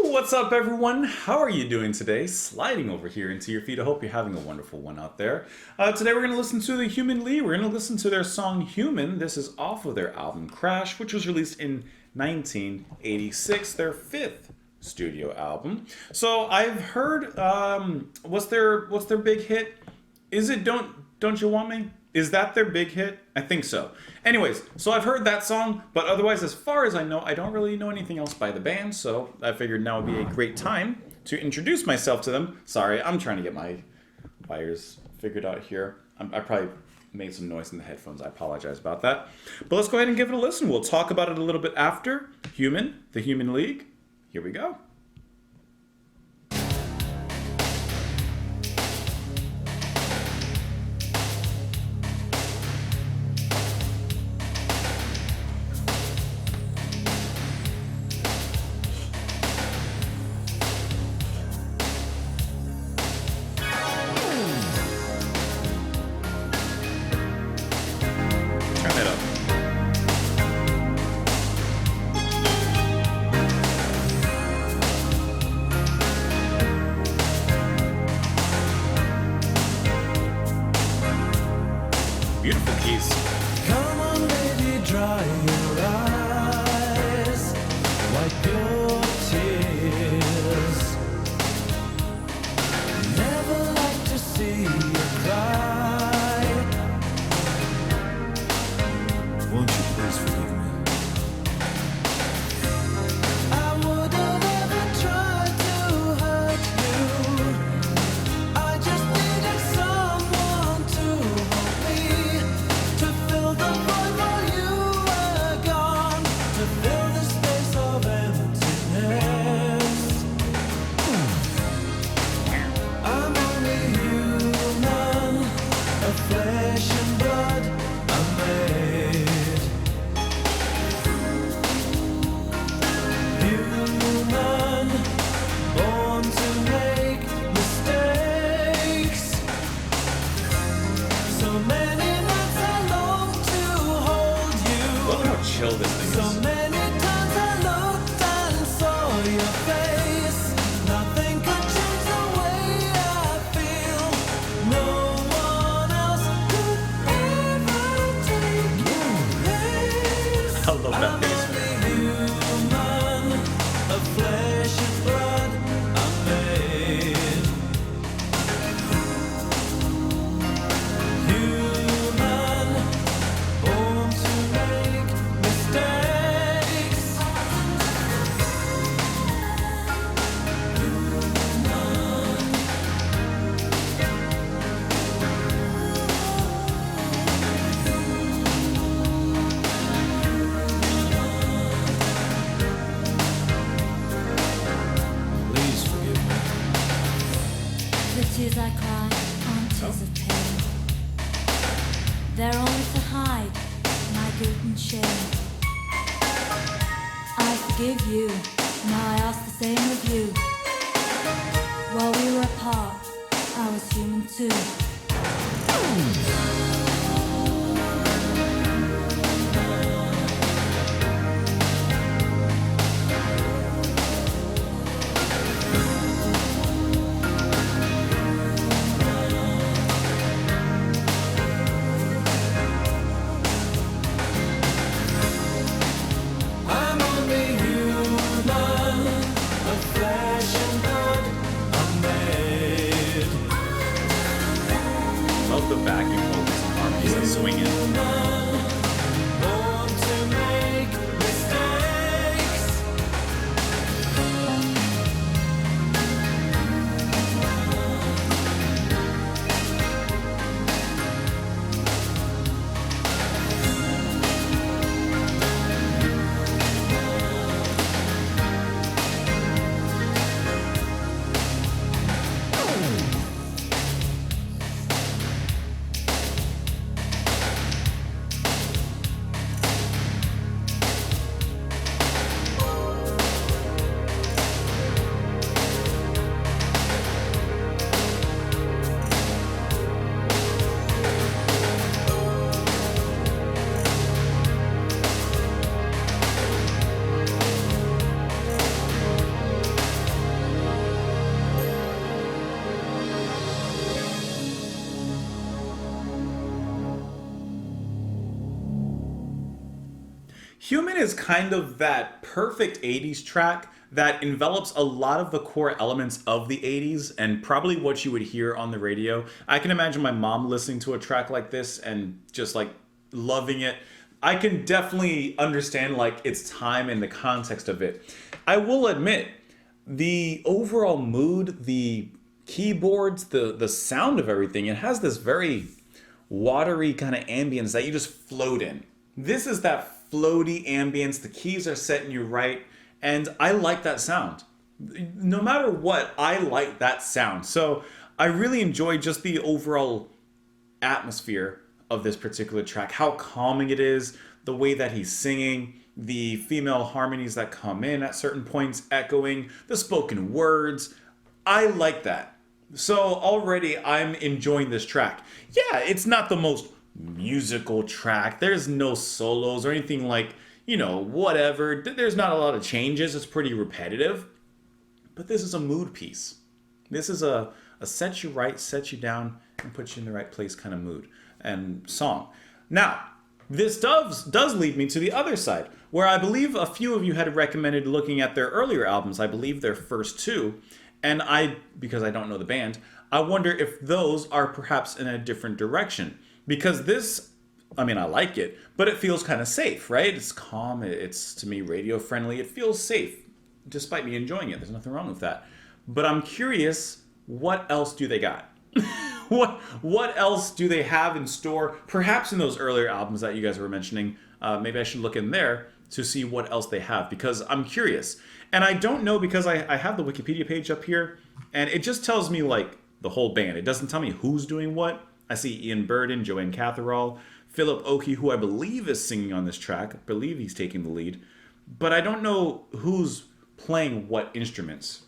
What's up, everyone? How are you doing today? Sliding over here into your feed. I hope you're having a wonderful one out there. Today we're going to listen to the Human League. We're going to listen to their song Human. This is off of their album Crash, which was released in 1986, their fifth studio album. So I've heard, what's their big hit? Is it Don't You Want Me? Is that their big hit? I think so. Anyways, so I've heard that song, but otherwise, as far as I know, I don't really know anything else by the band, so I figured now would be a great time to introduce myself to them. Sorry, I'm trying to get my wires figured out here. I probably made some noise in the headphones. I apologize about that. But let's go ahead and give it a listen. We'll talk about it a little bit after. Human, the Human League. Here we go. Beautiful keys. Come on, baby, dry your eyes, wipe your tears. Never like to see you cry. Won't you please forgive me? I would have never tried to hurt you. I just needed someone to hold me, to fill the void while you were gone, to fill the space of emptiness. I'm only human, of flesh and blood I'm made. Human, born to make mistakes. So many nights I long to hold you. Look how chill this thing So is. many times I looked and saw your face. Nothing could change the way I feel. No one else could ever take your place. I love that I'm bass. only human, of flesh and blood I'm made. Human, born to make mistakes. Please forgive me. The tears I cry aren't tears of pain. They're only to hide my guilt and shame. I forgive you, now I ask the same of you. While we were apart, I was human too. I'm only human, of flesh and blood I'm made. Love the backing vocals Human is kind of that perfect 80s track that envelops a lot of the core elements of the 80s and probably what you would hear on the radio. I can imagine my mom listening to a track like this and just like loving it. I can definitely understand like its time and the context of it. I will admit, the overall mood, the keyboards, the sound of everything, it has this very watery kind of ambience that you just float in. This is that floaty ambience. The keys are setting you right, and I like that sound. No matter what, I like that sound. So I really enjoy just the overall atmosphere of this particular track, how calming it is, the way that he's singing, the female harmonies that come in at certain points, echoing, the spoken words. I like that. So already I'm enjoying this track. Yeah, it's not the most musical track. There's no solos or anything like, whatever. There's not a lot of changes. It's pretty repetitive. But this is a mood piece. This is a set you right, set you down, and put you in the right place kind of mood and song. Now, this does lead me to the other side, where I believe a few of you had recommended looking at their earlier albums. I believe their first two. And because I don't know the band, I wonder if those are perhaps in a different direction. Because this, I like it, but it feels kind of safe, right? It's calm, it's, to me, radio friendly. It feels safe, despite me enjoying it. There's nothing wrong with that. But I'm curious, what else do they got? What else do they have in store? Perhaps in those earlier albums that you guys were mentioning, maybe I should look in there to see what else they have, because I'm curious. And I don't know, because I have the Wikipedia page up here, and it just tells me like the whole band. It doesn't tell me who's doing what. I see Ian Burden, Joanne Catherall, Philip Oakey, who I believe is singing on this track. I believe he's taking the lead. But I don't know who's playing what instruments.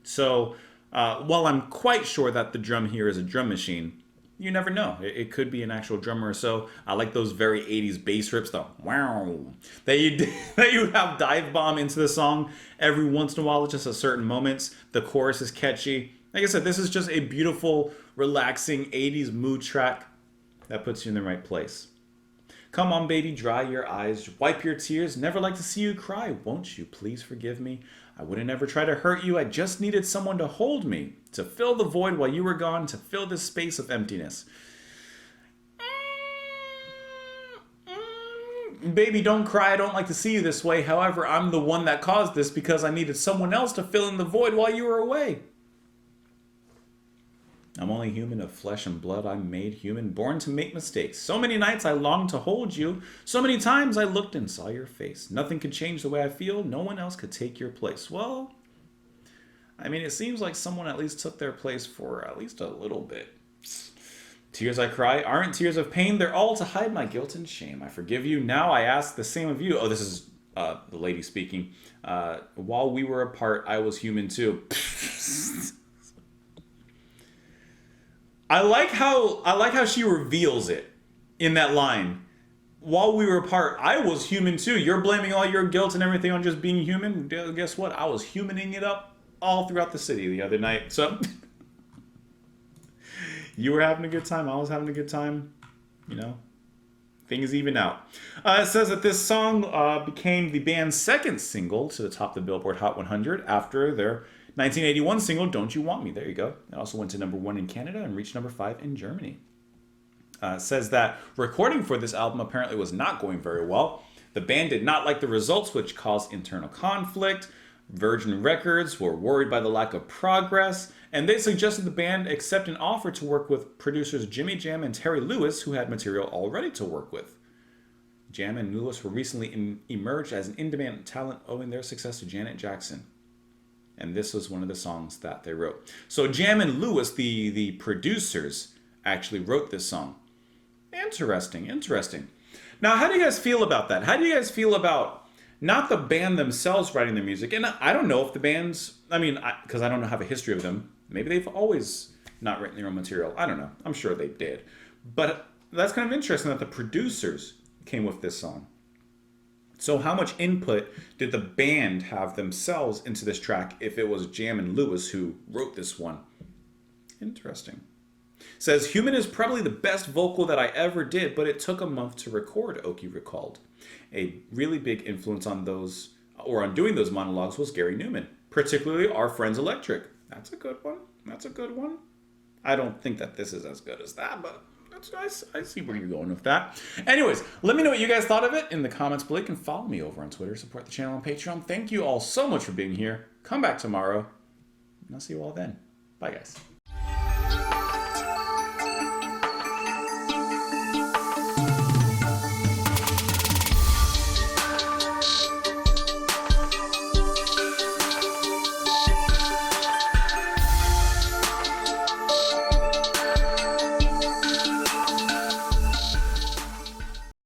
So while I'm quite sure that the drum here is a drum machine, you never know. It could be an actual drummer or so. I like those very 80s bass rips, the wow, that you have dive bomb into the song every once in a while, just at certain moments. The chorus is catchy. Like I said, this is just a beautiful, relaxing 80s mood track that puts you in the right place. Come on, baby, dry your eyes, wipe your tears. Never like to see you cry. Won't you please forgive me? I wouldn't ever try to hurt you. I just needed someone to hold me, to fill the void while you were gone, to fill this space of emptiness. Baby, don't cry. I don't like to see you this way. However, I'm the one that caused this because I needed someone else to fill in the void while you were away. I'm only human of flesh and blood. I'm made human, born to make mistakes. So many nights I longed to hold you. So many times I looked and saw your face. Nothing could change the way I feel. No one else could take your place. Well, it seems like someone at least took their place for at least a little bit. Tears I cry aren't tears of pain. They're all to hide my guilt and shame. I forgive you. Now I ask the same of you. Oh, this is the lady speaking. While we were apart, I was human too. I like how she reveals it in that line. While we were apart, I was human too. You're blaming all your guilt and everything on just being human. Guess what? I was humaning it up all throughout the city the other night. So you were having a good time. I was having a good time. Things even out. It says that this song became the band's second single to the top of the Billboard Hot 100 after their 1981 single, Don't You Want Me. There you go. It also went to number 1 in Canada and reached number 5 in Germany. Says that recording for this album apparently was not going very well. The band did not like the results, which caused internal conflict. Virgin Records were worried by the lack of progress, and they suggested the band accept an offer to work with producers Jimmy Jam and Terry Lewis, who had material already to work with. Jam and Lewis were recently emerged as an in-demand talent owing their success to Janet Jackson. And this was one of the songs that they wrote. So Jam and Lewis, the producers, actually wrote this song. Interesting. Now, how do you guys feel about that? How do you guys feel about not the band themselves writing their music? And I don't know if the bands, because I don't have a history of them. Maybe they've always not written their own material. I don't know. I'm sure they did. But that's kind of interesting that the producers came with this song. So how much input did the band have themselves into this track if it was Jam and Lewis who wrote this one? Interesting. Says, Human is probably the best vocal that I ever did, but it took a month to record, Oki recalled. A really big influence on those, or on doing those monologues, was Gary Newman, particularly Our Friends Electric. That's a good one. That's a good one. I don't think that this is as good as that, but that's nice. I see where you're going with that. Anyways, let me know what you guys thought of it in the comments below. You can follow me over on Twitter, support the channel on Patreon. Thank you all so much for being here. Come back tomorrow, and I'll see you all then. Bye, guys.